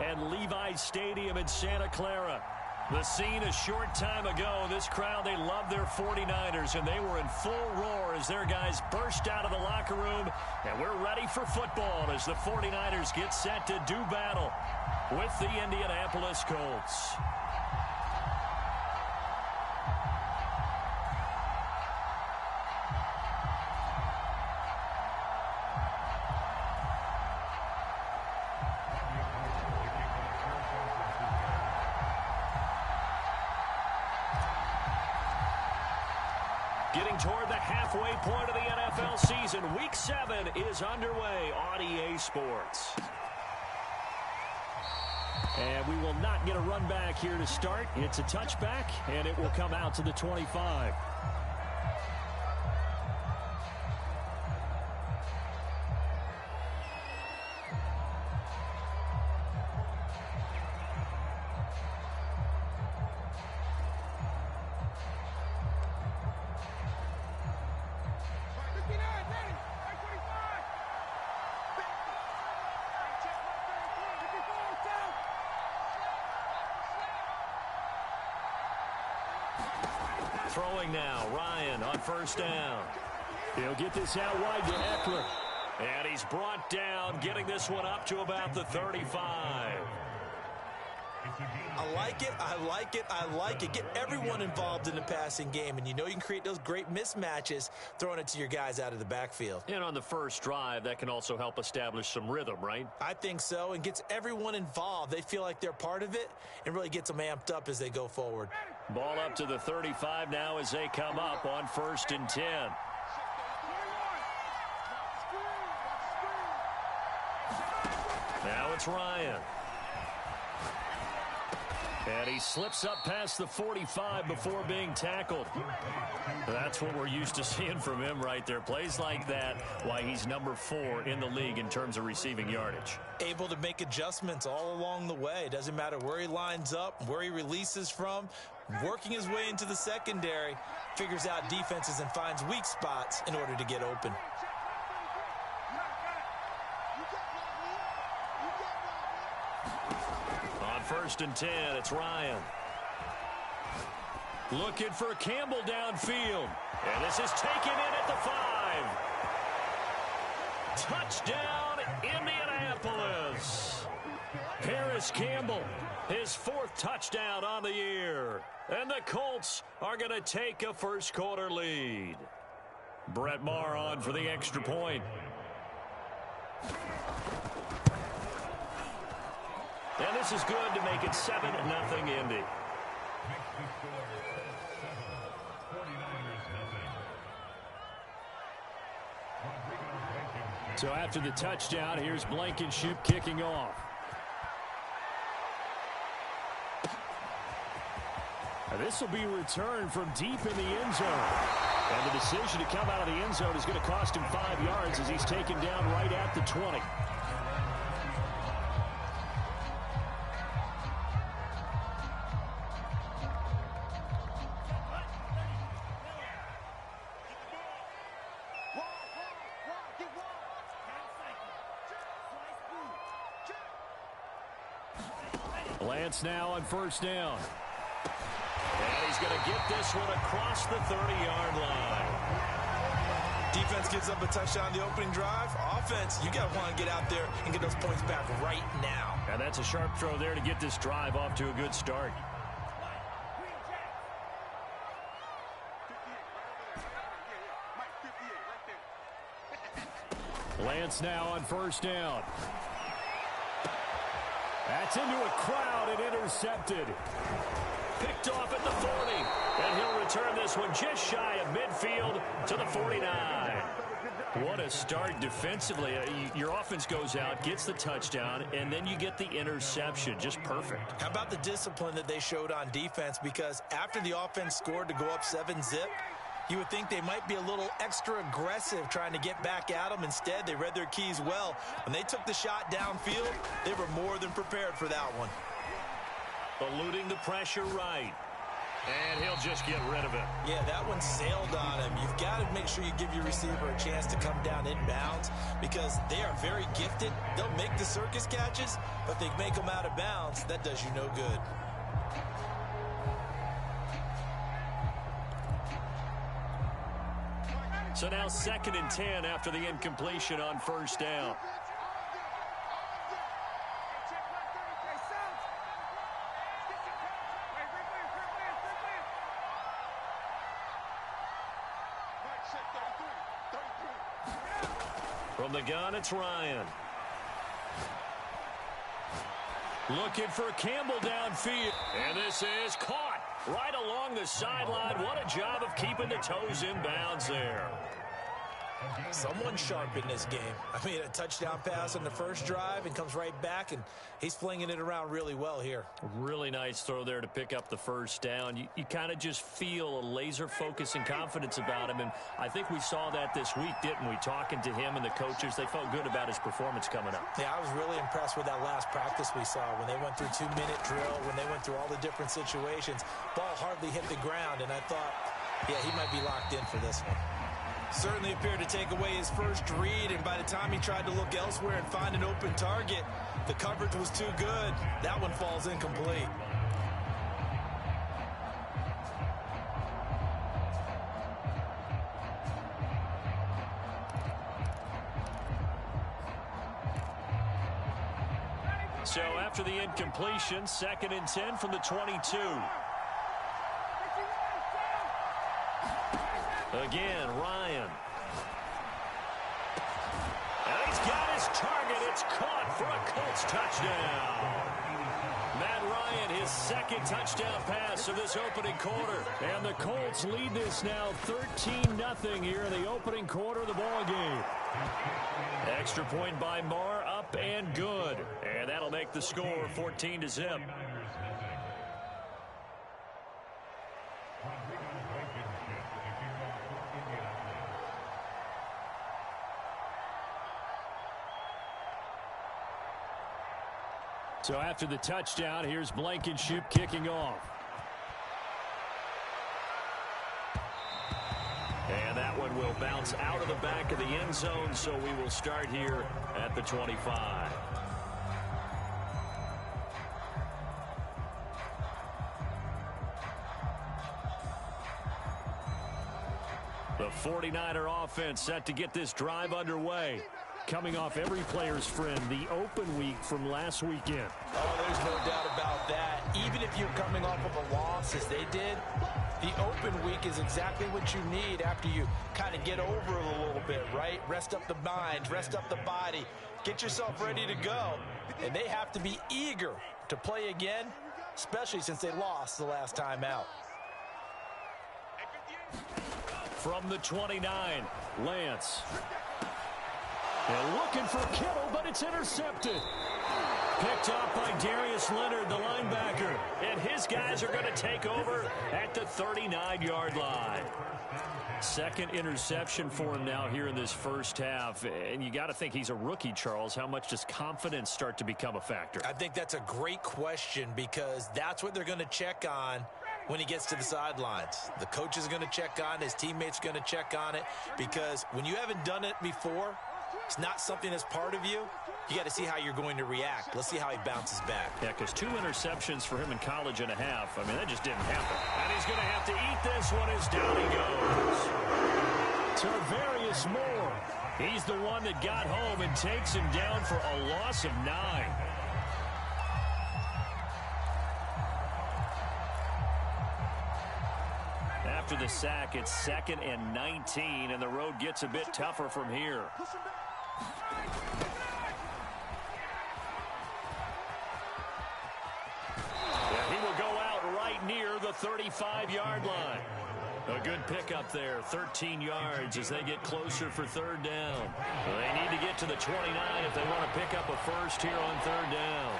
and Levi's Stadium in Santa Clara. The scene a short time ago, this crowd, they love their 49ers, and they were in full roar as their guys burst out of the locker room, and we're ready for football as the 49ers get set to do battle with the Indianapolis Colts. Getting toward the halfway point of the NFL season, Week 7 is underway on EA Sports. And we will not get a run back here to start. It's a touchback, and it will come out to the 25. Throwing now, Ryan on first down. He'll get this out wide to Eckler. And he's brought down, getting this one up to about the 35. I like it, I like it, I like it. Get everyone involved in the passing game, and you know you can create those great mismatches throwing it to your guys out of the backfield. And on the first drive, that can also help establish some rhythm, right? I think so, and gets everyone involved. They feel like they're part of it and really gets them amped up as they go forward. Ball up to the 35 now as they come up on 1st and 10. Now it's Ryan. And he slips up past the 45 before being tackled. That's what we're used to seeing from him right there. Plays like that, why he's number 4 in the league in terms of receiving yardage. Able to make adjustments all along the way. Doesn't matter where he lines up, where he releases from. Working his way into the secondary, figures out defenses and finds weak spots in order to get open. On 1st and 10, it's Ryan. Looking for Campbell downfield. And this is taken in at the 5. Touchdown, Indianapolis. Paris Campbell, his 4th touchdown on the year. And the Colts are going to take a first-quarter lead. Brett Maher on for the extra point. And this is good to make it 7-0 Indy. So after the touchdown, here's Blankenship kicking off. This will be returned from deep in the end zone. And the decision to come out of the end zone is going to cost him 5 yards as he's taken down right at the 20. Lance now on first down. And he's going to get this one across the 30-yard line. Defense gives up a touchdown the opening drive. Offense, you got to want to get out there and get those points back right now. And that's a sharp throw there to get this drive off to a good start. Lance now on first down. That's into a crowd and intercepted. Picked off at the 40. And he'll return this one just shy of midfield to the 49. What a start defensively. Your offense goes out, gets the touchdown, and then you get the interception. Just perfect. How about the discipline that they showed on defense? Because after the offense scored to go up 7-zip, you would think they might be a little extra aggressive trying to get back at them. Instead, they read their keys well. When they took the shot downfield, they were more than prepared for that one. Eluding the pressure right. And he'll just get rid of it. Yeah, that one sailed on him. You've got to make sure you give your receiver a chance to come down inbounds because they are very gifted. They'll make the circus catches, but they make them out of bounds. That does you no good. So now 2nd and 10 after the incompletion on first down. From the gun, it's Ryan. Looking for Campbell downfield. And this is caught right along the sideline. What a job of keeping the toes in bounds there. Someone sharp in this game. I mean, a touchdown pass on the first drive and comes right back, and he's flinging it around really well here. Really nice throw there to pick up the first down. You kind of just feel a laser focus and confidence about him, and I think we saw that this week, didn't we? Talking to him and the coaches, they felt good about his performance coming up. Yeah, I was really impressed with that last practice we saw when they went through 2-minute drill, when they went through all the different situations. Ball hardly hit the ground, and I thought, yeah, he might be locked in for this one. Certainly appeared to take away his first read, and by the time he tried to look elsewhere and find an open target, the coverage was too good. That one falls incomplete. So after the incompletion, 2nd and 10 from the 22. Again, Ryan. And he's got his target. It's caught for a Colts touchdown. Matt Ryan, his 2nd touchdown pass of this opening quarter. And the Colts lead this now 13-0 here in the opening quarter of the ball game. Extra point by Marr, up and good. And that'll make the score 14-0. So after the touchdown, here's Blankenship kicking off. And that one will bounce out of the back of the end zone, so we will start here at the 25. The 49er offense set to get this drive underway. Coming off every player's friend, the open week from last weekend. Oh, there's no doubt about that. Even if you're coming off of a loss as they did, the open week is exactly what you need after you kind of get over it a little bit, right? Rest up the mind, rest up the body, get yourself ready to go. And they have to be eager to play again, especially since they lost the last time out. From the 29, Lance. And looking for Kittle, but it's intercepted. Picked off by Darius Leonard, the linebacker. And his guys are going to take over at the 39-yard line. 2nd interception for him now here in this first half. And you got to think he's a rookie, Charles. How much does confidence start to become a factor? I think that's a great question because that's what they're going to check on when he gets to the sidelines. The coach is going to check on, his teammates are going to check on it, because when you haven't done it before, it's not something that's part of you. You got to see how you're going to react. Let's see how he bounces back. Yeah, because 2 interceptions for him in college and a half. I mean, that just didn't happen. And he's going to have to eat this one as down he goes. Tarvarius Moore. He's the one that got home and takes him down for a loss of 9. After the sack, it's 2nd and 19, and the road gets a bit tougher from here. And he will go out right near the 35-yard line. A good pickup there, 13 yards as they get closer for 3rd down. They need to get to the 29 if they want to pick up a first here on 3rd down.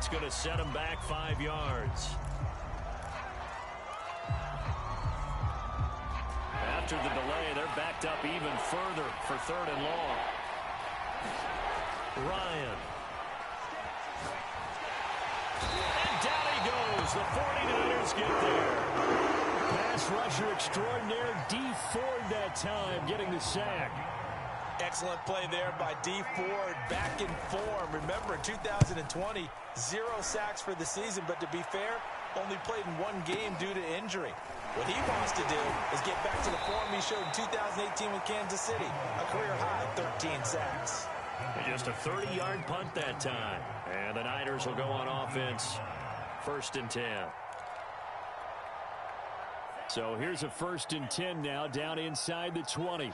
That's going to set him back 5 yards. After the delay, they're backed up even further for 3rd and long. Ryan. And down he goes. The 49ers get there. Pass rusher extraordinaire, D. Ford that time, getting the sack. Excellent play there by D. Ford, back in form. Remember, 2020, 0 sacks for the season, but to be fair, only played in 1 game due to injury. What he wants to do is get back to the form he showed in 2018 with Kansas City, a career-high 13 sacks. And just a 30-yard punt that time. And the Niners will go on offense, 1st and 10. So here's a 1st and 10 now, down inside the 20.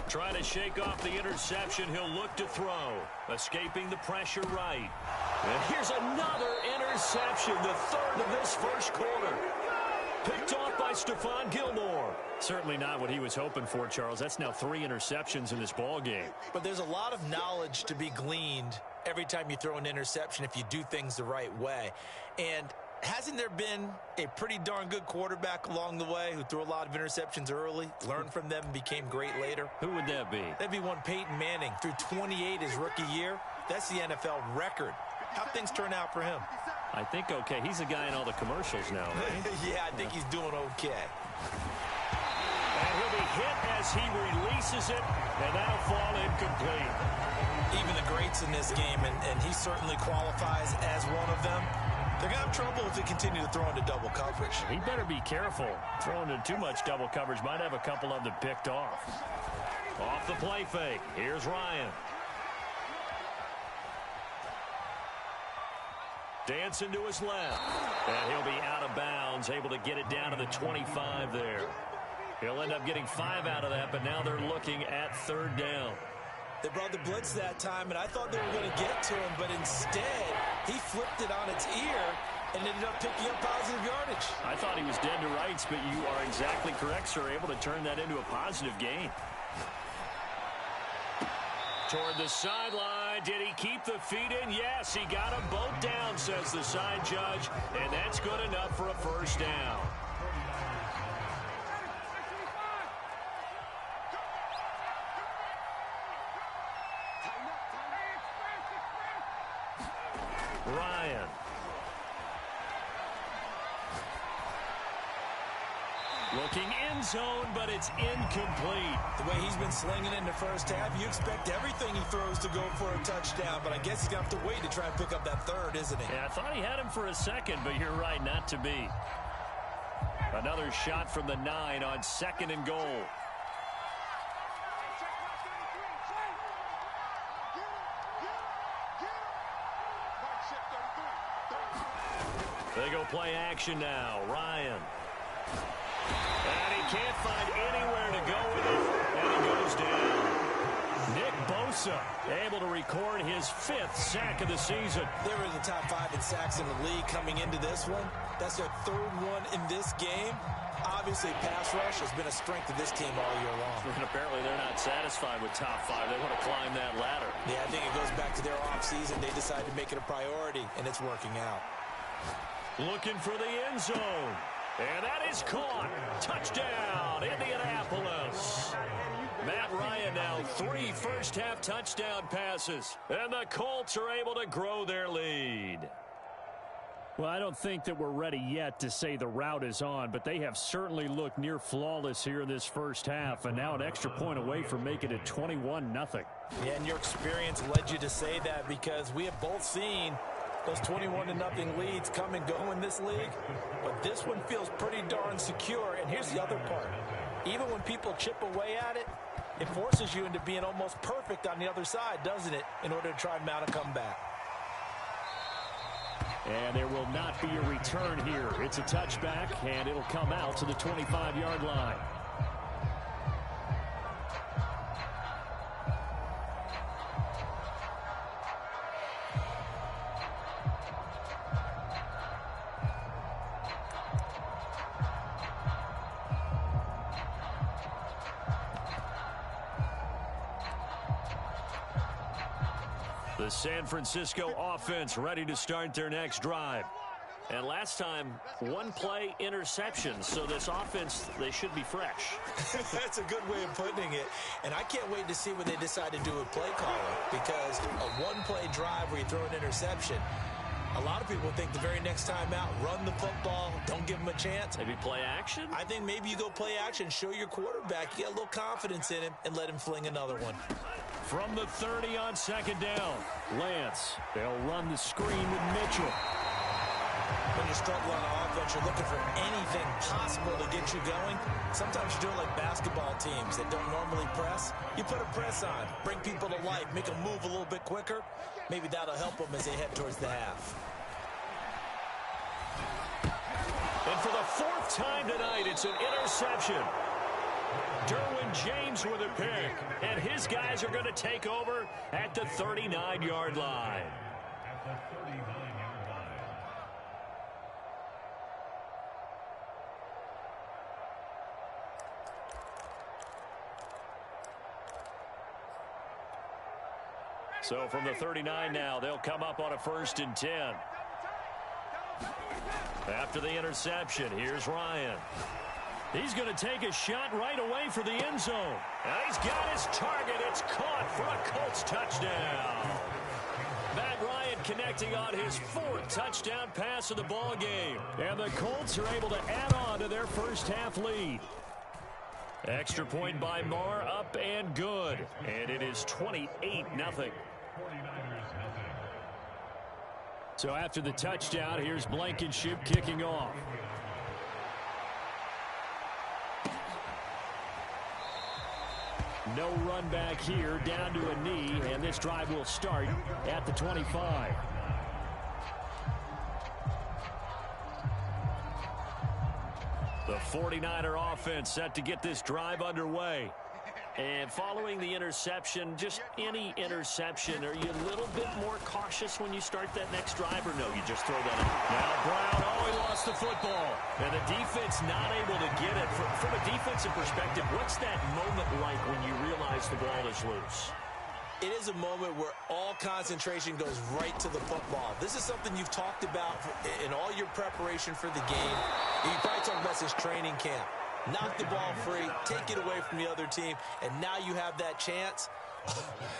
Trying to shake off the interception. He'll look to throw. Escaping the pressure right. And here's another interception, the 3rd of this 1st quarter. Picked off by Stephon Gilmore. Certainly not what he was hoping for, Charles. That's now 3 interceptions in this ball game. But there's a lot of knowledge to be gleaned every time you throw an interception if you do things the right way. And hasn't there been a pretty darn good quarterback along the way who threw a lot of interceptions early, learned from them, and became great later? Who would that be? That'd be one Peyton Manning. Threw 28 his rookie year. That's the NFL record. How'd things turn out for him? I think okay. He's a guy in all the commercials now, right? Yeah, I think he's doing okay. And he'll be hit as he releases it, and that'll fall incomplete. Even the greats in this game, and he certainly qualifies as one of them, they're going to have trouble if they continue to throw into double coverage. He better be careful. Throwing into too much double coverage might have a couple of them picked off. Off the play fake. Here's Ryan. Dancing to his left. And he'll be out of bounds, able to get it down to the 25 there. He'll end up getting 5 out of that, but now they're looking at 3rd down. They brought the blitz that time, and I thought they were going to get to him, but instead, he flipped it on its ear and ended up picking up positive yardage. I thought he was dead to rights, but you are exactly correct, sir. Able to turn that into a positive gain. Toward the sideline. Did he keep the feet in? Yes, he got them both down, says the side judge, and that's good enough for a 1st down. Ryan. Looking end zone, but it's incomplete. The way he's been slinging in the 1st half, you expect everything he throws to go for a touchdown, but I guess he's going to have to wait to try and pick up that 3rd, isn't he? Yeah, I thought he had him for a second, but you're right, not to be. Another shot from the 9 on 2nd and goal. They go play action now. Ryan. And he can't find anywhere to go with it. And he goes down. Nick Bosa able to record his 5th sack of the season. They were in the top 5 in sacks in the league coming into this one. That's their 3rd one in this game. Obviously, pass rush has been a strength of this team all year long. And apparently they're not satisfied with top 5. They want to climb that ladder. Yeah, I think it goes back to their offseason. They decided to make it a priority, and it's working out. Looking for the end zone. And that is caught. Touchdown, Indianapolis. Matt Ryan now 3 first-half touchdown passes. And the Colts are able to grow their lead. Well, I don't think that we're ready yet to say the route is on, but they have certainly looked near flawless here in this 1st half, and now an extra point away from making it 21-0. Yeah, and your experience led you to say that because we have both seen those 21-0 leads come and go in this league, but this one feels pretty darn secure. And here's the other part. Even when people chip away at it, it forces you into being almost perfect on the other side, doesn't it, in order to try and mount a comeback. And there will not be a return here. It's a touchback, and it'll come out to the 25-yard line. The San Francisco offense ready to start their next drive. And last time, one-play interception. So this offense, they should be fresh. That's a good way of putting it. And I can't wait to see what they decide to do with play calling. Because a one-play drive where you throw an interception, a lot of people think the very next time out, run the football, don't give him a chance. Maybe play action? I think maybe you go play action, show your quarterback, you get a little confidence in him, and let him fling another one. From the 30 on second down, Lance. They'll run the screen with Mitchell. When you're struggling on offense, you're looking for anything possible to get you going. Sometimes you do it like basketball teams that don't normally press. You put a press on, bring people to life, make them move a little bit quicker. Maybe that'll help them as they head towards the half. And for the fourth time tonight, it's an interception. Derwin James with a pick, and his guys are going to take over at the 39-yard line. So from the 39 now, they'll come up on a 1st and 10. After the interception, here's Ryan. He's going to take a shot right away for the end zone. And he's got his target. It's caught for a Colts touchdown. Matt Ryan connecting on his 4th touchdown pass of the ball game. And the Colts are able to add on to their first half lead. Extra point by Marr, up and good. And it is 28-0. So after the touchdown, here's Blankenship kicking off. No run back here, down to a knee, and this drive will start at the 25. The 49er offense set to get this drive underway. And following the interception, just any interception, are you a little bit more cautious when you start that next drive, or no, you just throw that out? Now Brown, he lost the football. And the defense not able to get it. From a defensive perspective, what's that moment like when you realize the ball is loose? It is a moment where all concentration goes right to the football. This is something you've talked about in all your preparation for the game. You probably talked about since training camp. Knock the ball free, take it away from the other team, and now you have that chance.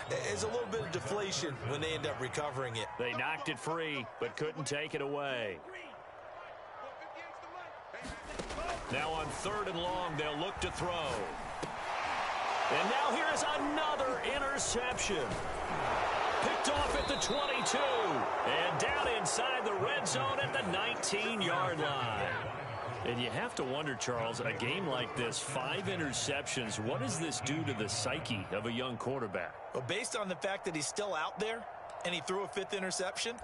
There's a little bit of deflation when they end up recovering it. They knocked it free, but couldn't take it away. Now on 3rd and long, they'll look to throw. And now here is another interception. Picked off at the 22. And down inside the red zone at the 19-yard line. And you have to wonder, Charles, a game like this, 5 interceptions, what does this do to the psyche of a young quarterback? Well, based on the fact that he's still out there and he threw a 5th interception,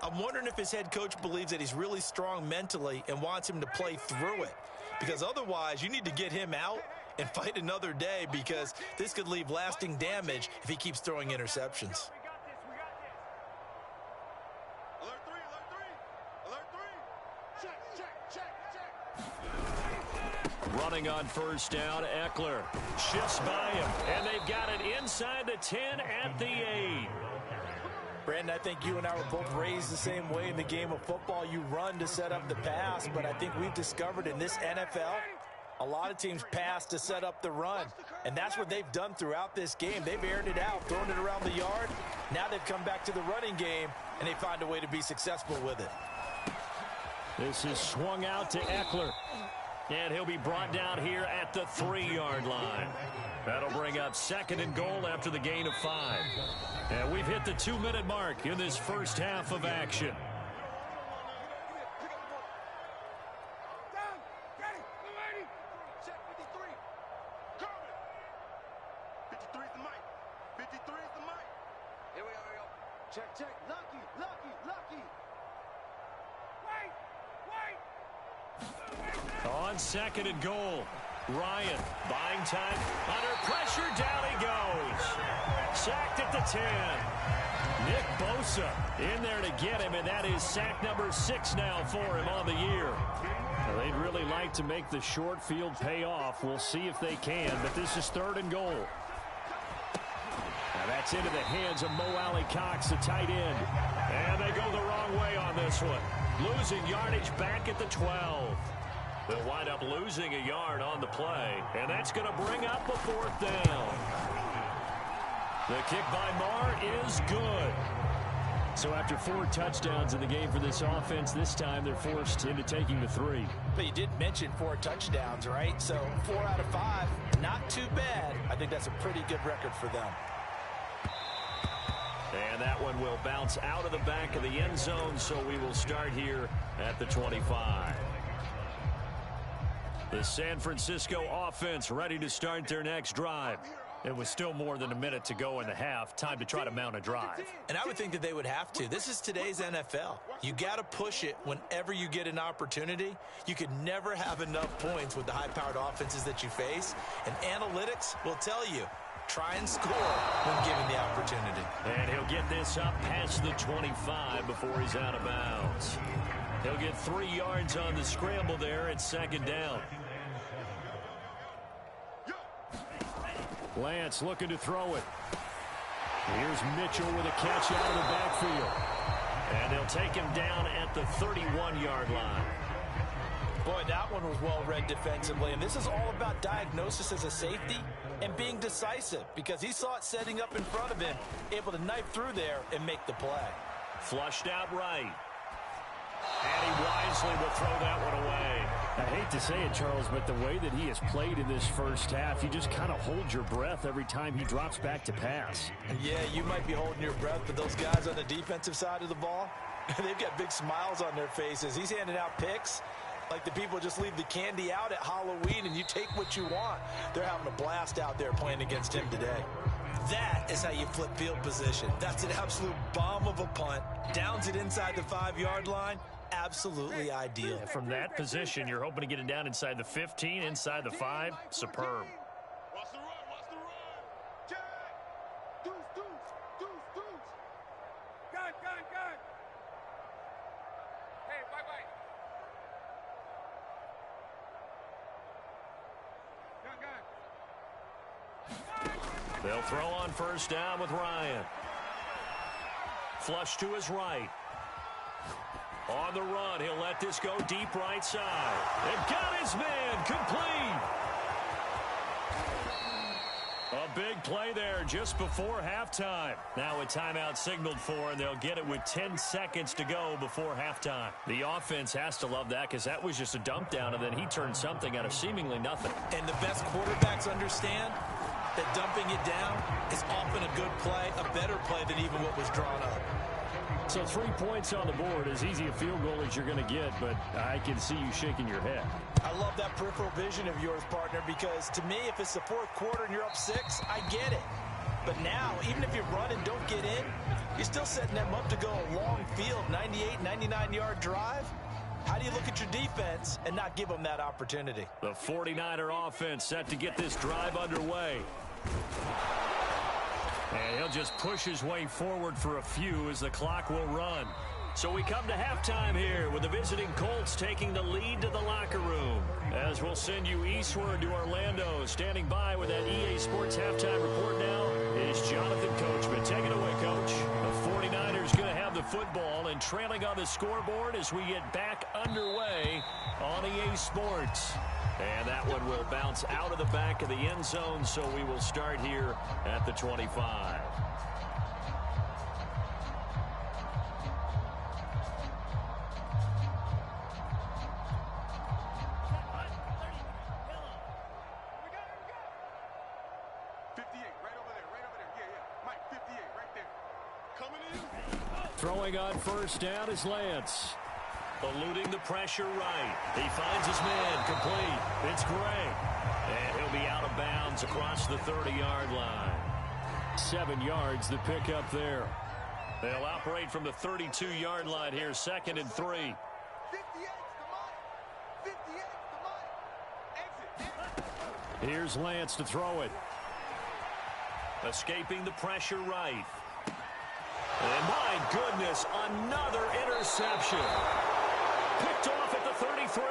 I'm wondering if his head coach believes that he's really strong mentally and wants him to play through it. Because otherwise, you need to get him out and fight another day, because this could leave lasting damage if he keeps throwing interceptions. Running on 1st down, Eckler shifts by him, and they've got it inside the 10 at the 8. Brandon, I think you and I were both raised the same way in the game of football. You run to set up the pass, but I think we've discovered in this NFL, a lot of teams pass to set up the run, and that's what they've done throughout this game. They've aired it out, thrown it around the yard. Now they've come back to the running game, and they find a way to be successful with it. This is swung out to Eckler. And he'll be brought down here at the 3-yard line. That'll bring up 2nd and goal after the gain of 5. And we've hit the 2-minute mark in this first half of action. Check. Lucky. Wait. On 2nd and goal, Ryan buying time. Under pressure, down he goes. Sacked at the 10. Nick Bosa in there to get him, and that is sack number 6 now for him on the year. Well, they'd really like to make the short field pay off. We'll see if they can, but this is 3rd and goal. Now that It's into the hands of Mo Alley Cox, the tight end. And they go the wrong way on this one. Losing yardage back at the 12. They'll wind up losing a yard on the play. And that's going to bring up a fourth down. The kick by Marr is good. So after 4 touchdowns in the game for this offense, this time they're forced into taking the 3. But you did mention 4 touchdowns, right? So 4 out of 5, not too bad. I think that's a pretty good record for them. And that one will bounce out of the back of the end zone, so we will start here at the 25. The San Francisco offense ready to start their next drive. It was still more than a minute to go in the half. Time to try to mount a drive. And I would think that they would have to. This is today's NFL. You got to push it whenever you get an opportunity. You could never have enough points with the high-powered offenses that you face. And analytics will tell you, try and score when given the opportunity. And he'll get this up past the 25 before he's out of bounds. He'll get 3 yards on the scramble there at second down. Lance looking to throw it. Here's Mitchell with a catch out of the backfield. And they'll take him down at the 31-yard line. Boy, that one was well read defensively. And this is all about diagnosis as a safety and being decisive, because he saw it setting up in front of him, able to knife through there and make the play. Flushed out right. And he wisely will throw that one away. I hate to say it, Charles, but the way that he has played in this first half, you just kind of hold your breath every time he drops back to pass. Yeah, you might be holding your breath, but those guys on the defensive side of the ball, they've got big smiles on their faces. He's handing out picks like the people just leave the candy out at Halloween and you take what you want. They're having a blast out there playing against him today. That is how you flip field position. That's an absolute bomb of a punt. Downs it inside the 5-yard line. Absolutely ideal. And from that position, you're hoping to get it down inside the 15, inside the 5. Superb. Watch the run, watch the run. Check. Deuce, deuce, deuce, deuce. Gun. Hey, bye. Gun. They'll throw on first down with Ryan. Flush to his right. On the run, he'll let this go deep right side. They've got his man complete. A big play there just before halftime. Now a timeout signaled for, and they'll get it with 10 seconds to go before halftime. The offense has to love that, because that was just a dump down, and then he turned something out of seemingly nothing. And the best quarterbacks understand that dumping it down is often a good play, a better play than even what was drawn up. So 3 points on the board, as easy a field goal as you're going to get, but I can see you shaking your head. I love that peripheral vision of yours, partner, because to me, if it's the 4th quarter and you're up 6, I get it. But now, even if you run and don't get in, you're still setting them up to go a long field, 98, 99-yard drive. How do you look at your defense and not give them that opportunity? The 49er offense set to get this drive underway. And he'll just push his way forward for a few as the clock will run. So we come to halftime here with the visiting Colts taking the lead to the locker room. As we'll send you eastward to Orlando. Standing by with that EA Sports halftime report now is Jonathan Coachman. Take it away, Coach. The 49ers going to have the football and trailing on the scoreboard as we get back underway on EA Sports. And that one will bounce out of the back of the end zone, so we will start here at the 25. Throwing on first down is Lance. Eluding the pressure right. He finds his man complete. It's Gray. And he'll be out of bounds across the 30-yard line. 7 yards the pickup there. They'll operate from the 32-yard line here, 2nd and 3. 58 Here's Lance to throw it. Escaping the pressure right. And my goodness, another interception. Picked off at the 33.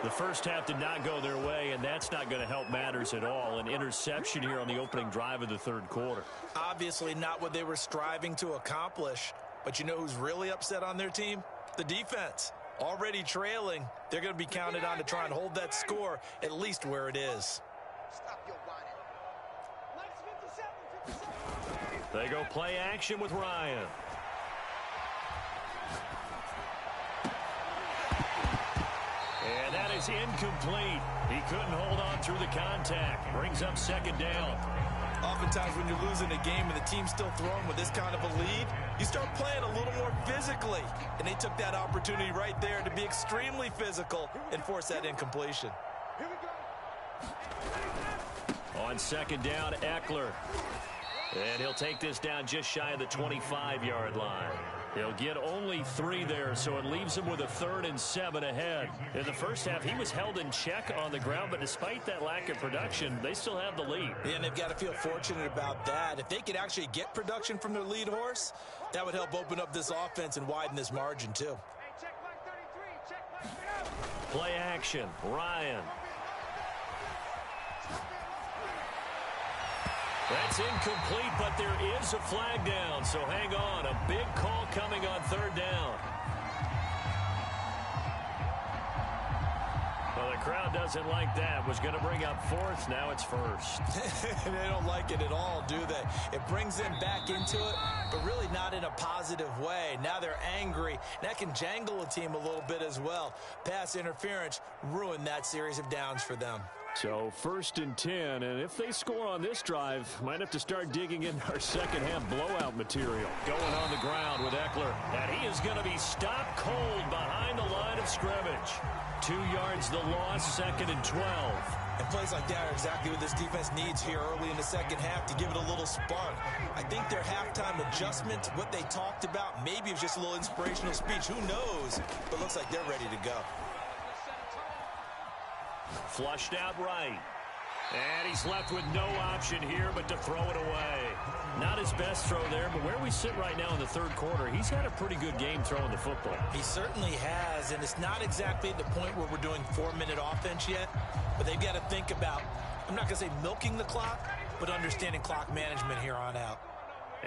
The first half did not go their way, and that's not going to help matters at all. An interception here on the opening drive of the third quarter. Obviously not what they were striving to accomplish. But you know who's really upset on their team? The defense. Already trailing. They're going to be counted on to try and hold that score at least where it is. Stop your whining. They go play action with Ryan. And that is incomplete. He couldn't hold on through the contact. Brings up second down. Oftentimes when you're losing a game and the team's still throwing with this kind of a lead, you start playing a little more physically. And they took that opportunity right there to be extremely physical and force that incompletion. Here we go. On second down, Eckler. And he'll take this down just shy of the 25-yard line. He'll get only 3 there, so it leaves him with a 3rd and 7 ahead. In the first half, he was held in check on the ground, but despite that lack of production, they still have the lead. Yeah, and they've got to feel fortunate about that. If they could actually get production from their lead horse, that would help open up this offense and widen this margin, too. Hey, check mark 33. Check mark 3. Play action, Ryan. That's incomplete, but there is a flag down, so hang on. A big call coming on third down. Well, the crowd doesn't like that. Was going to bring up 4th, now it's 1st. They don't like it at all, do they? It brings them back into it, but really not in a positive way. Now they're angry. That can jangle a team a little bit as well. Pass interference ruined that series of downs for them. So 1st and 10, and if they score on this drive, might have to start digging in our second half blowout material. Going on the ground with Eckler, and he is going to be stopped cold behind the line of scrimmage. 2 yards the loss, 2nd and 12. And plays like that are exactly what this defense needs here early in the second half to give it a little spark. I think their halftime adjustment, what they talked about, maybe it was just a little inspirational speech. Who knows? But looks like they're ready to go. Flushed out right. And he's left with no option here but to throw it away. Not his best throw there, but where we sit right now in the third quarter, he's had a pretty good game throwing the football. He certainly has, and it's not exactly at the point where we're doing 4-minute offense yet, but they've got to think about, I'm not going to say milking the clock, but understanding clock management here on out.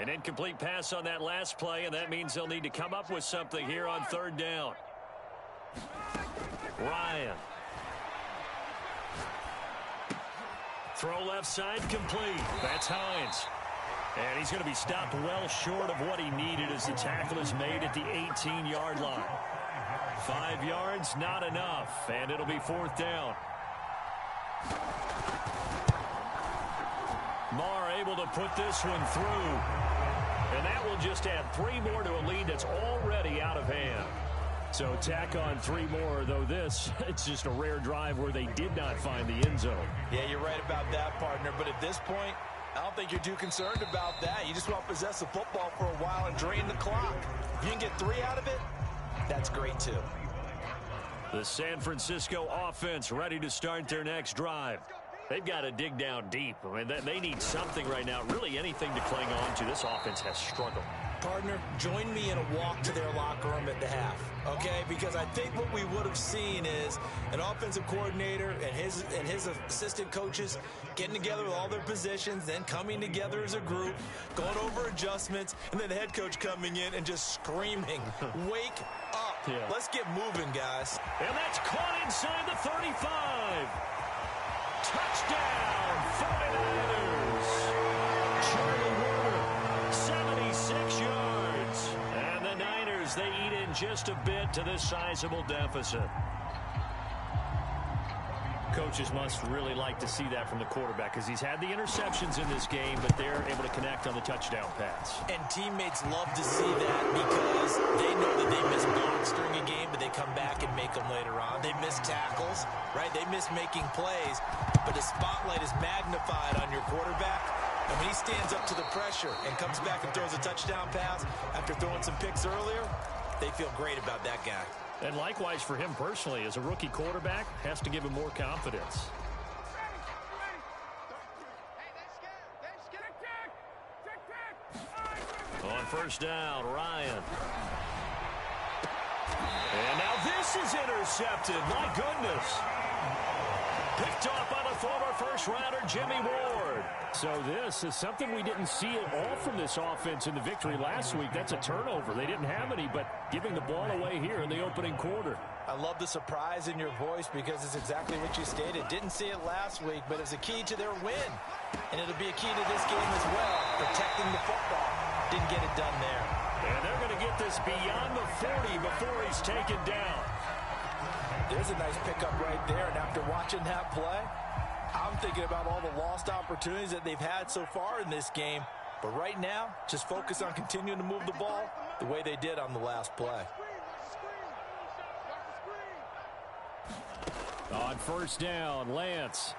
An incomplete pass on that last play, and that means they'll need to come up with something here on third down. Ryan. Throw left side complete. That's Hines. And he's going to be stopped well short of what he needed as the tackle is made at the 18-yard line. 5 yards, not enough, and it'll be 4th down. Marr able to put this one through. And that will just add 3 more to a lead that's already out of hand. So tack on 3 more, though this, it's just a rare drive where they did not find the end zone. Yeah, you're right about that, partner. But at this point, I don't think you're too concerned about that. You just want to possess the football for a while and drain the clock. If you can get 3 out of it, that's great, too. The San Francisco offense ready to start their next drive. They've got to dig down deep. I mean, they need something right now, really anything to cling on to. This offense has struggled. Partner, join me in a walk to their locker room at the half, okay? Because I think what we would have seen is an offensive coordinator and his assistant coaches getting together with all their positions, then coming together as a group, going over adjustments, and then the head coach coming in and just screaming, wake up. Yeah. Let's get moving, guys. And that's caught inside the 35. Touchdown, 49ers. Charlie Warner, 76 yards. And the Niners, they eat in just a bit to this sizable deficit. Coaches must really like to see that from the quarterback because he's had the interceptions in this game, but they're able to connect on the touchdown pass. And teammates love to see that because they know that they miss blocks during a game, but they come back and make them later on. They miss tackles, right? They miss making plays, but the spotlight is magnified on your quarterback. And when he stands up to the pressure and comes back and throws a touchdown pass after throwing some picks earlier, they feel great about that guy. And likewise for him personally, as a rookie quarterback, has to give him more confidence. On first down, Ryan. And now this this is intercepted. My goodness. Picked off by the former first-rounder, Jimmy Ward. So this is something we didn't see at all from this offense in the victory last week. That's a turnover. They didn't have any, but giving the ball away here in the opening quarter. I love the surprise in your voice because it's exactly what you stated. Didn't see it last week, but it's a key to their win. And it'll be a key to this game as well, protecting the football. Didn't get it done there. And they're going to get this beyond the 40 before he's taken down. There's a nice pickup right there, and after watching that play, I'm thinking about all the lost opportunities that they've had so far in this game. But right now, just focus on continuing to move the ball the way they did on the last play. On first down, Lance.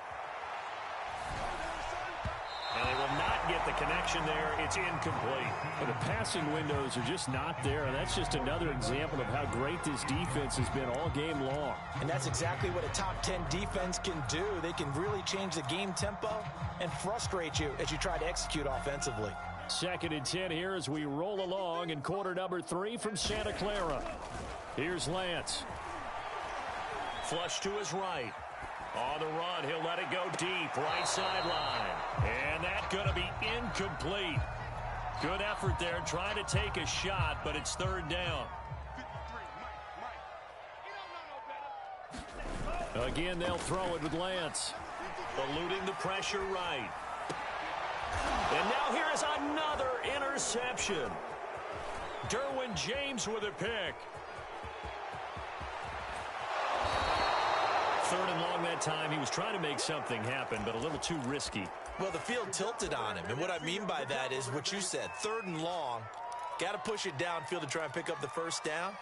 And they will not get the connection there. It's incomplete. But the passing windows are just not there. And that's just another example of how great this defense has been all game long. And that's exactly what a top 10 defense can do. They can really change the game tempo and frustrate you as you try to execute offensively. 2nd and 10 here as we roll along in quarter number 3 from Santa Clara. Here's Lance. Flush to his right. On the run, he'll let it go deep, right sideline. And that's going to be incomplete. Good effort there, trying to take a shot, but it's 3rd down. Again, they'll throw it with Lance. Eluding the pressure right. And now here is another interception. Derwin James with a pick. 3rd and long that time. He was trying to make something happen, but a little too risky. Well, the field tilted on him, and what I mean by that is what you said. 3rd and long, got to push it downfield to try and pick up the first down.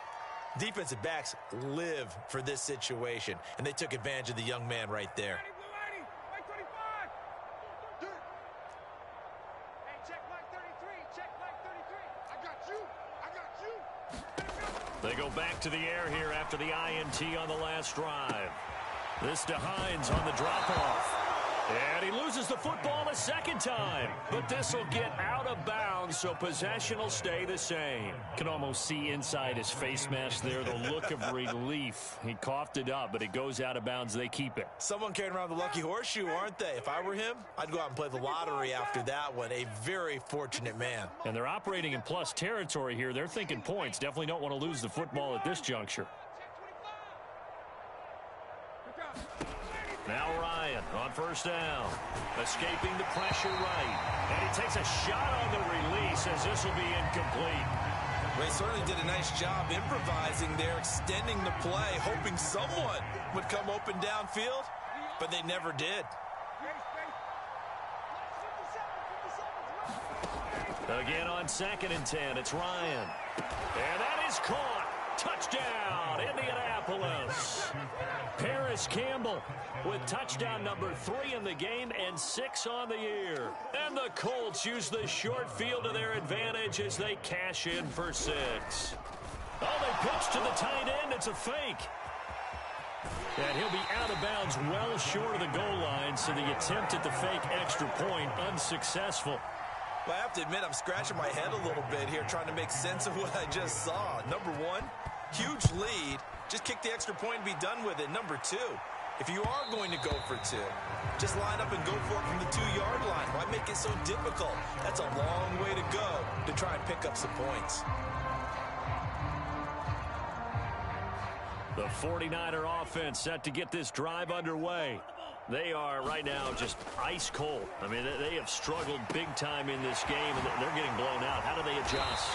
Defensive backs live for this situation, and they took advantage of the young man right there. They go back to the air here after the INT on the last drive. This to Hines on the drop-off. And he loses the football a 2nd time. But this will get out of bounds, so possession will stay the same. Can almost see inside his face mask there the look of relief. He coughed it up, but it goes out of bounds. They keep it. Someone carrying around the lucky horseshoe, aren't they? If I were him, I'd go out and play the lottery after that one. A very fortunate man. And they're operating in plus territory here. They're thinking points. Definitely don't want to lose the football at this juncture. Now Ryan on first down. Escaping the pressure right. And he takes a shot on the release as this will be incomplete. They certainly did a nice job improvising there, extending the play, hoping someone would come open downfield, but they never did. Again on 2nd and 10, it's Ryan. And that is caught. Touchdown, Indianapolis. Paris Campbell with touchdown number 3 in the game and 6 on the year. And the Colts use the short field to their advantage as they cash in for 6. Oh, they pitch to the tight end. It's a fake. And he'll be out of bounds well short of the goal line, so the attempt at the fake extra point unsuccessful. Well, I have to admit, I'm scratching my head a little bit here trying to make sense of what I just saw. Number 1, huge lead. Just kick the extra point and be done with it. Number 2, if you are going to go for 2, just line up and go for it from the 2-yard line. Why make it so difficult? That's a long way to go to try and pick up some points. The 49er offense set to get this drive underway. They are right now just ice cold. I mean, they have struggled big time in this game, and they're getting blown out. How do they adjust?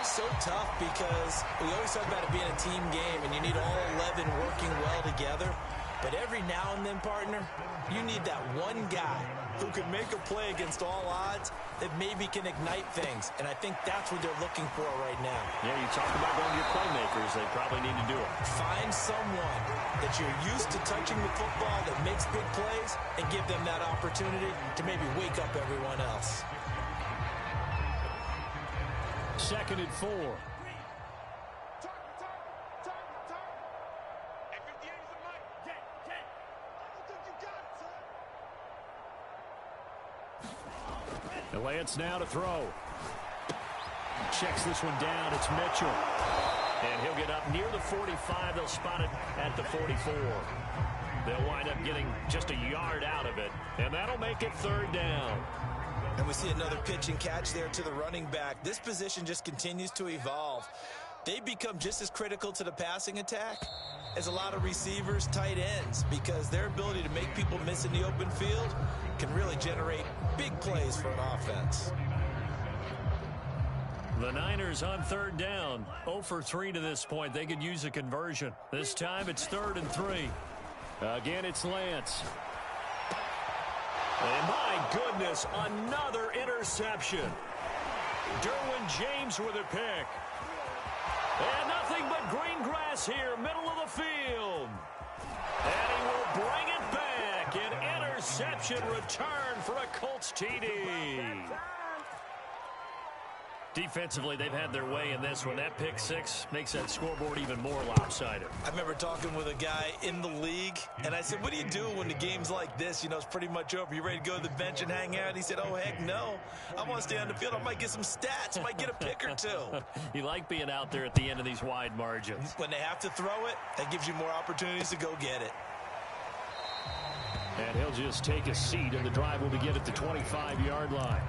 So tough because we always talk about it being a team game, and you need all 11 working well together. But every now and then, partner, you need that one guy who can make a play against all odds that maybe can ignite things. And I think that's what they're looking for right now. Yeah, you talk about going to your playmakers. They probably need to do it. Find someone that you're used to touching the football that makes big plays and give them that opportunity to maybe wake up everyone else. 2nd and 4. Lance now to throw. Checks this one down. It's Mitchell. And he'll get up near the 45. They'll spot it at the 44. They'll wind up getting just a yard out of it, and that'll make it 3rd down. And we see another pitch and catch there to the running back. This position just continues to evolve. They become just as critical to the passing attack as a lot of receivers, tight ends, because their ability to make people miss in the open field can really generate big plays for an offense. The Niners on 3rd down, 0 for 3 to this point. They could use a conversion. This time it's 3rd and 3. Again, it's Lance. And my goodness, another interception. Derwin James with a pick. And nothing but green grass here, middle of the field. And he will bring it back. An interception return for a Colts TD. Defensively, they've had their way in this one. That pick six makes that scoreboard even more lopsided. I remember talking with a guy in the league, and I said, what do you do when the game's like this? You know, it's pretty much over. You ready to go to the bench and hang out? He said, oh, heck no. I want to stay on the field. I might get some stats. I might get a pick or two. You like being out there at the end of these wide margins. When they have to throw it, that gives you more opportunities to go get it. And he'll just take a seat, and the drive will begin at the 25-yard line.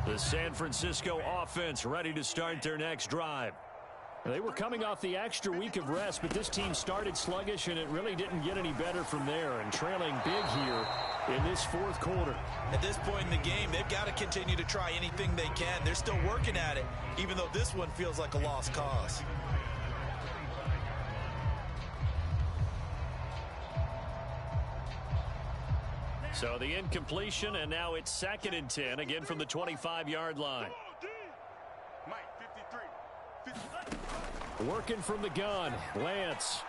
The San Francisco offense ready to start their next drive. They were coming off the extra week of rest, but this team started sluggish, and it really didn't get any better from there, and trailing big here in this 4th quarter. At this point in the game, they've got to continue to try anything they can. They're still working at it, even though this one feels like a lost cause. So the incompletion, and now it's 2nd and 10, again from the 25-yard line. Mike, 53. Working from the gun, Lance.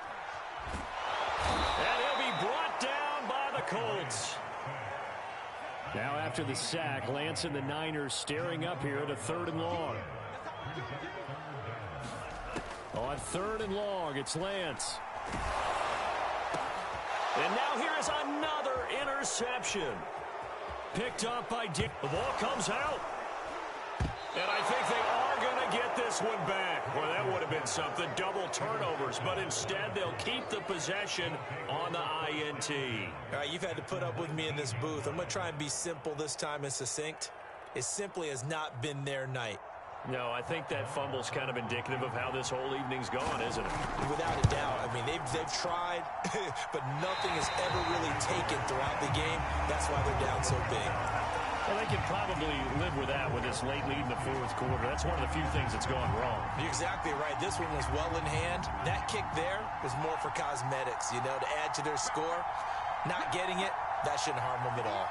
And he'll be brought down by the Colts. Now after the sack, Lance and the Niners staring up here at a 3rd and long. On 3rd and long, it's Lance. And now here is another interception. Picked up by Dick. The ball comes out. And I think they are going to get this one back. Well, that would have been something. Double turnovers. But instead, they'll keep the possession on the INT. All right, you've had to put up with me in this booth. I'm going to try and be simple this time and succinct. It simply has not been their night. No, I think that fumble's kind of indicative of how this whole evening's gone, isn't it? Without a doubt. I mean, they've tried, but nothing has ever really taken throughout the game. That's why they're down so big. Well, they can probably live with that with this late lead in the 4th quarter. That's one of the few things that's gone wrong. You're exactly right. This one was well in hand. That kick there was more for cosmetics, you know, to add to their score. Not getting it, that shouldn't harm them at all.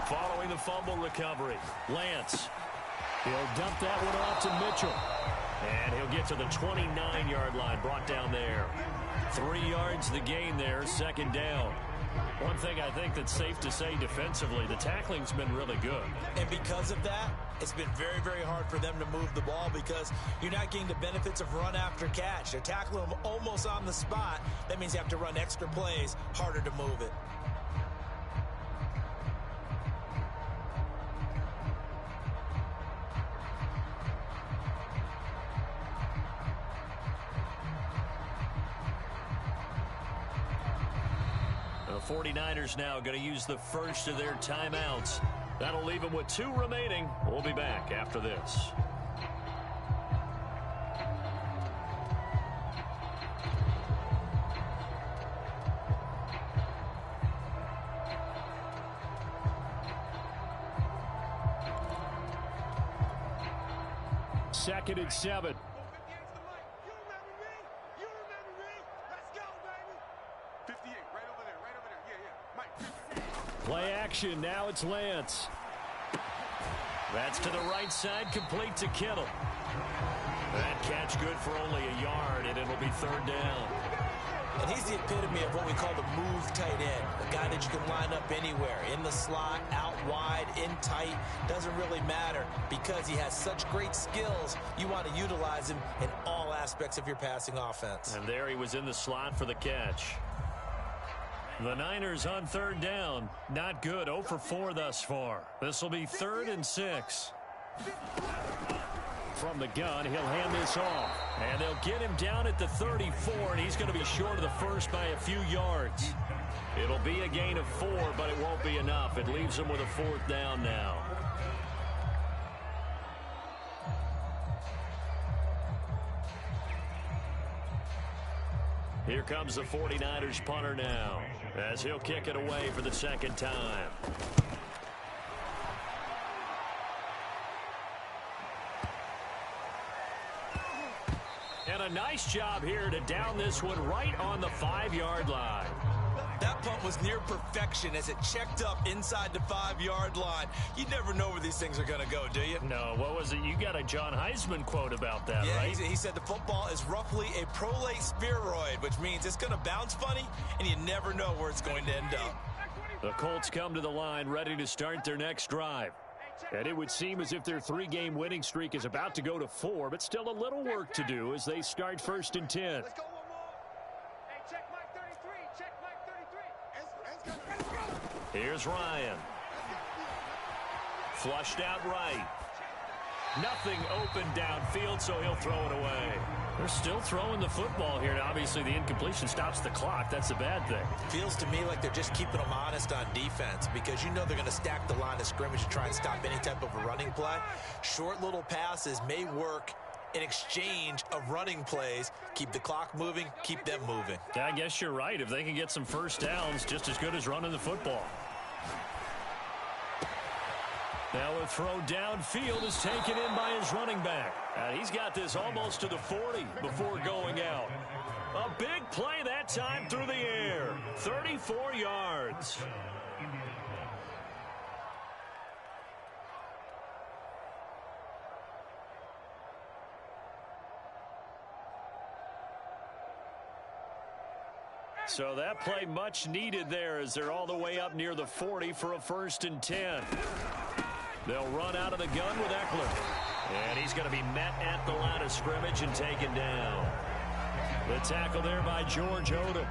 Following the fumble recovery, Lance. He'll dump that one off to Mitchell. And he'll get to the 29-yard line, brought down there. 3 yards the gain there, 2nd down. One thing I think that's safe to say defensively, the tackling's been really good. And because of that, it's been very, very hard for them to move the ball because you're not getting the benefits of run after catch. They're tackling them almost on the spot. That means you have to run extra plays, harder to move it. The 49ers now going to use the first of their timeouts. That'll leave them with 2 remaining. We'll be back after this. Second and 7. Play action, now it's Lance. That's to the right side, complete to Kittle. That catch good for only a yard, and it'll be 3rd down. And he's the epitome of what we call the move tight end, a guy that you can line up anywhere, in the slot, out wide, in tight, doesn't really matter because he has such great skills. You want to utilize him in all aspects of your passing offense. And there he was in the slot for the catch. The Niners on third down. Not good. 0 for 4 thus far. This will be 3rd and 6. From the gun, he'll hand this off. And they'll get him down at the 34, and he's going to be short of the first by a few yards. It'll be a gain of 4, but it won't be enough. It leaves him with a 4th down now. Here comes the 49ers punter now, as he'll kick it away for the 2nd time. And a nice job here to down this one right on the 5-yard line. That punt was near perfection as it checked up inside the 5-yard line. You never know where these things are going to go, do you? No, what was it? You got a John Heisman quote about that, right? He said the football is roughly a prolate spheroid, which means it's going to bounce funny, and you never know where it's going to end up. The Colts come to the line ready to start their next drive. And it would seem as if their 3-game winning streak is about to go to 4, but still a little work to do as they start 1st and 10. Let's go one more. Hey, check Mike 33. Check Mike 33. Here's Ryan. Flushed out right. Nothing open downfield, so he'll throw it away. They're still throwing the football here. And obviously, the incompletion stops the clock. That's a bad thing. Feels to me like they're just keeping them honest on defense because you know they're going to stack the line of scrimmage to try and stop any type of a running play. Short little passes may work in exchange of running plays. Keep the clock moving, keep them moving. I guess you're right. If they can get some first downs, just as good as running the football. Now a throw downfield is taken in by his running back. And he's got this almost to the 40 before going out. A big play that time through the air. 34 yards. So that play much needed there as they're all the way up near the 40 for a 1st and 10. They'll run out of the gun with Eckler. And he's going to be met at the line of scrimmage and taken down. The tackle there by George Odom.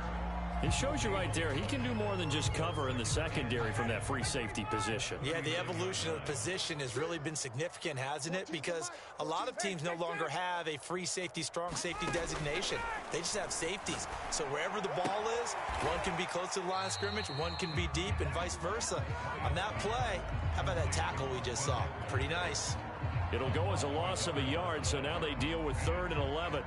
It shows you right there, he can do more than just cover in the secondary from that free safety position. Yeah, the evolution of the position has really been significant, hasn't it? Because a lot of teams no longer have a free safety, strong safety designation. They just have safeties. So wherever the ball is, one can be close to the line of scrimmage, one can be deep, and vice versa. On that play, how about that tackle we just saw? Pretty nice. It'll go as a loss of a yard, so now they deal with 3rd and 11.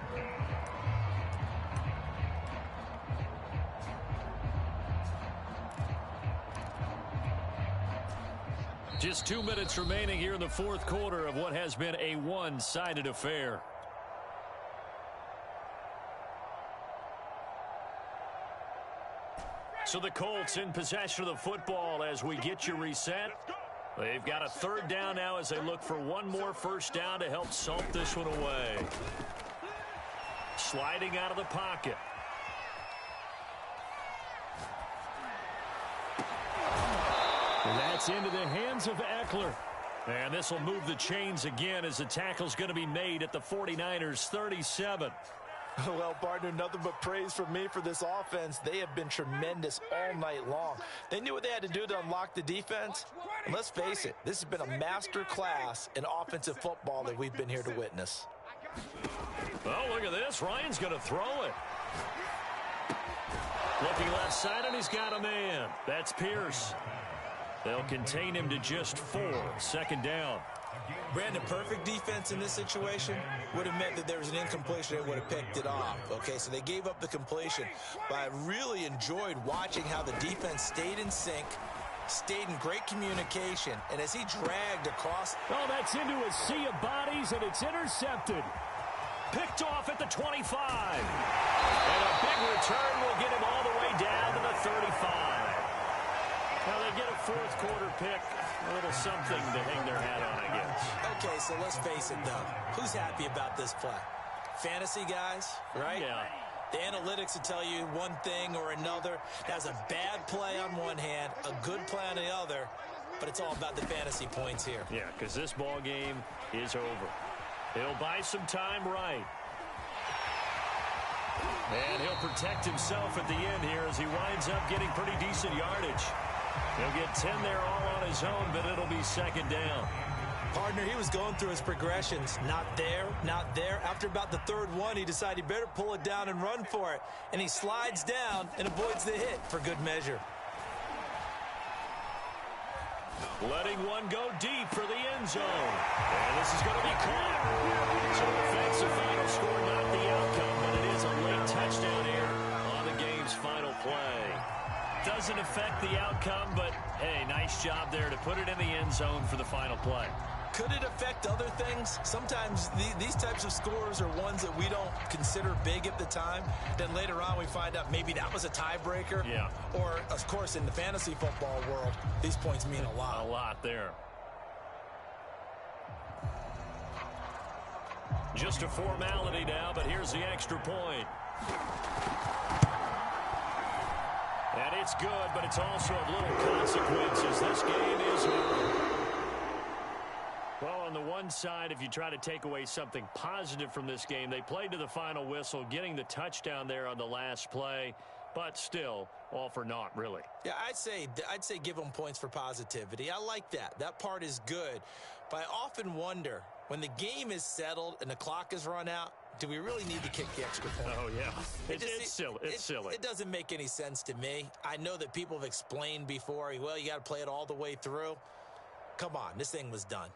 Just 2 minutes remaining here in the 4th quarter of what has been a one-sided affair. So the Colts in possession of the football as we get you reset. They've got a 3rd down now as they look for one more first down to help salt this one away. Sliding out of the pocket. That's into the hands of Eckler. And this will move the chains again as the tackle's going to be made at the 49ers 37. Well, partner, nothing but praise from me for this offense. They have been tremendous all night long. They knew what they had to do to unlock the defense. And let's face it, this has been a master class in offensive football that we've been here to witness. Oh, look at this. Ryan's going to throw it. Looking left side, and he's got a man. That's Pierce. They'll contain him to just 4. 2nd down. Brandon, perfect defense in this situation would have meant that there was an incompletion and would have picked it off. Okay, so they gave up the completion. But I really enjoyed watching how the defense stayed in sync, stayed in great communication, and as he dragged across. Oh, that's into a sea of bodies, and it's intercepted. Picked off at the 25. And a big return will get him all the way down to the 35. Now they get a 4th quarter pick. A little something to hang their hat on, I guess. Okay, so let's face it, though. Who's happy about this play? Fantasy guys, right? Yeah. The analytics will tell you one thing or another. That's a bad play on one hand, a good play on the other, but it's all about the fantasy points here. Yeah, because this ball game is over. He'll buy some time right. And he'll protect himself at the end here as he winds up getting pretty decent yardage. He'll get 10 there all on his own, but it'll be second down. Partner, he was going through his progressions. Not there, not there. After about the third one, he decided he better pull it down and run for it. And he slides down and avoids the hit for good measure. Letting one go deep for the end zone. And this is going to be caught. So defensive final score, not the outcome, but it is a late touchdown here on the game's final play. Doesn't affect the outcome, but, hey, nice job there to put it in the end zone for the final play. Could it affect other things? Sometimes these types of scores are ones that we don't consider big at the time. Then later on we find out maybe that was a tiebreaker. Yeah. Or, of course, in the fantasy football world, these points mean a lot. A lot there. Just a formality now, but here's the extra point. And it's good, but it's also of little consequences. This game is over. Well, on the one side, if you try to take away something positive from this game, they played to the final whistle, getting the touchdown there on the last play, but still, all for naught, really. Yeah, I'd say give them points for positivity. I like that. That part is good. But I often wonder, when the game is settled and the clock is run out, do we really need to kick the extra point? Oh, yeah. It's silly. It's silly. It doesn't make any sense to me. I know that people have explained before, well, you got to play it all the way through. Come on, this thing was done.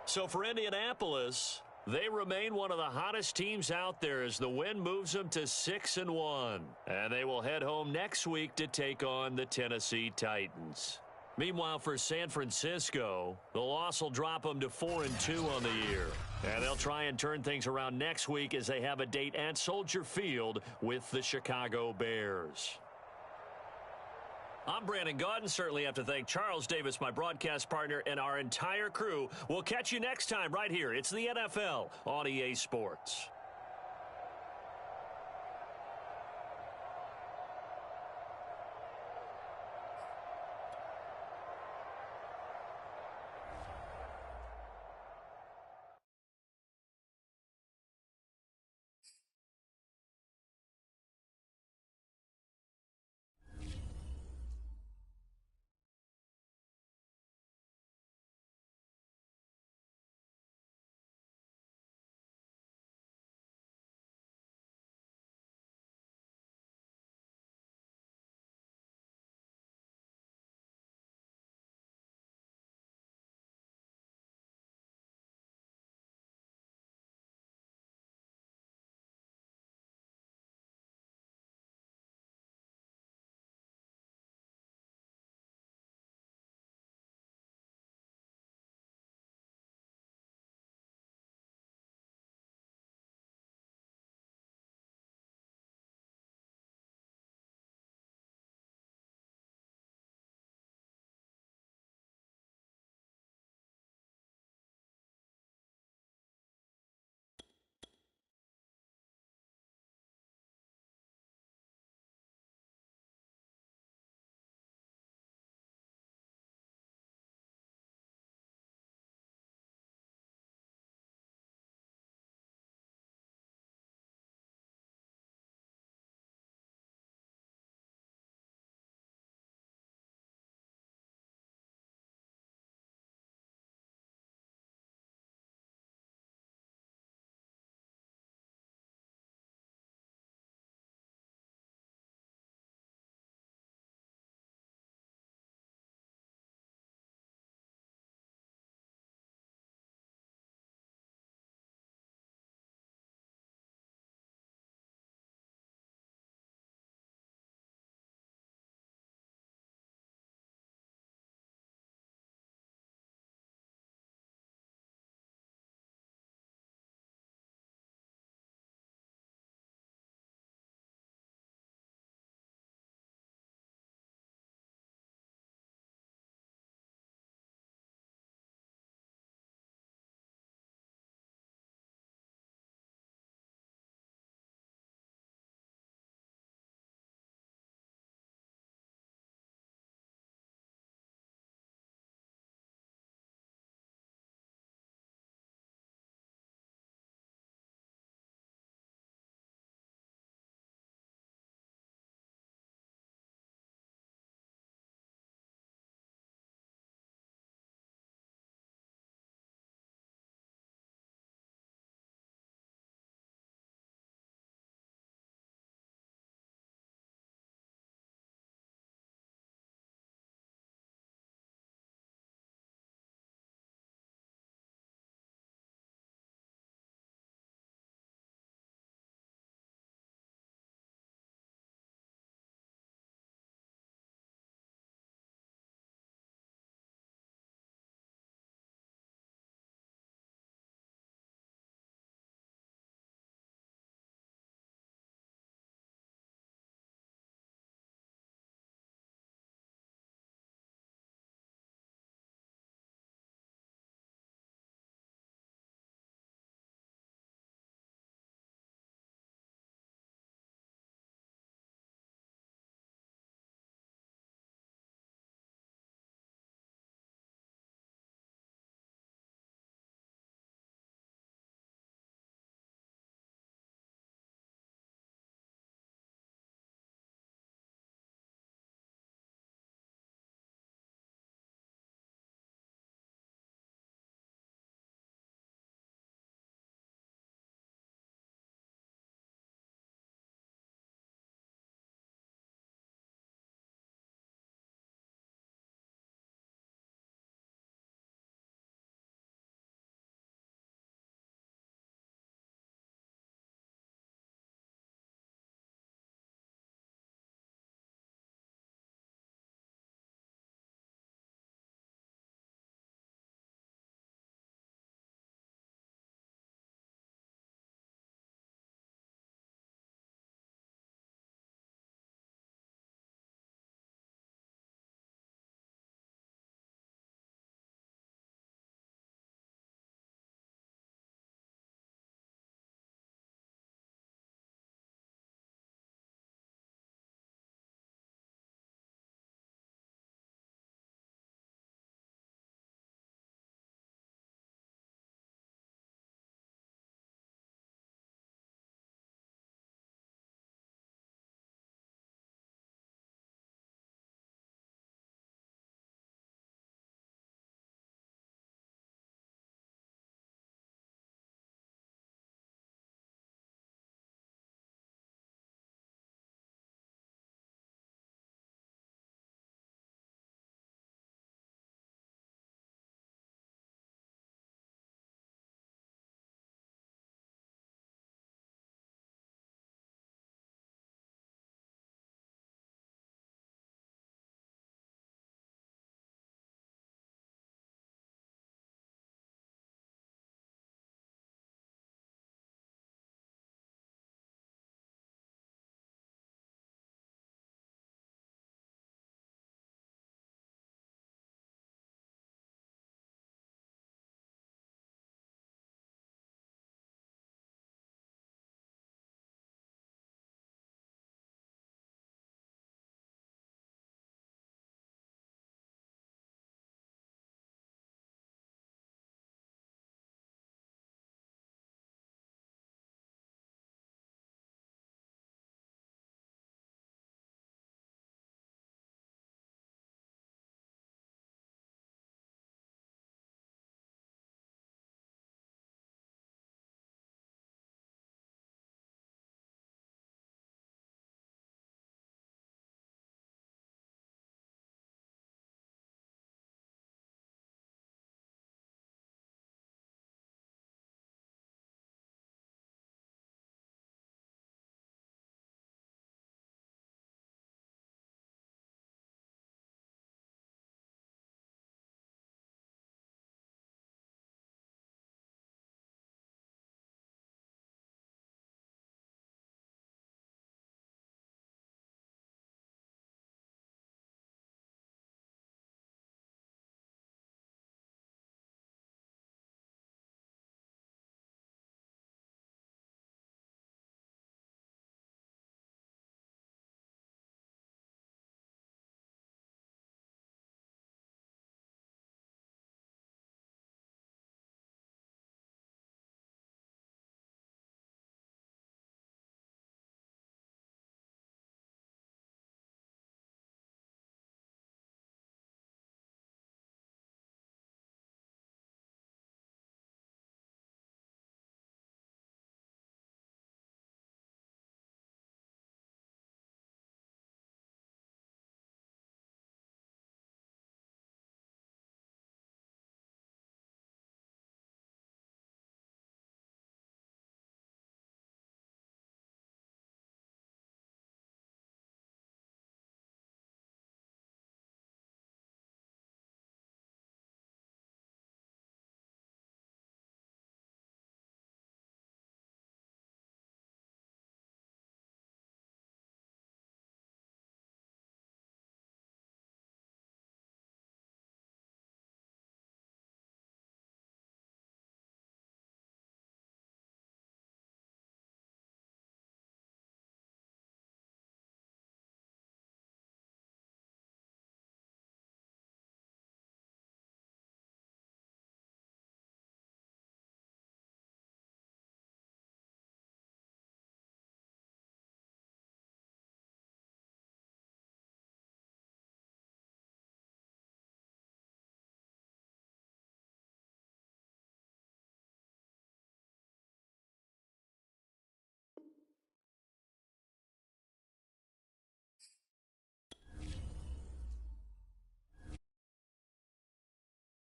So for Indianapolis, they remain one of the hottest teams out there as the win moves them to 6-1. And they will head home next week to take on the Tennessee Titans. Meanwhile, for San Francisco, the loss will drop them to 4-2 on the year. And they'll try and turn things around next week as they have a date at Soldier Field with the Chicago Bears. I'm Brandon Gaudin. Certainly have to thank Charles Davis, my broadcast partner, and our entire crew. We'll catch you next time right here. It's the NFL on EA Sports.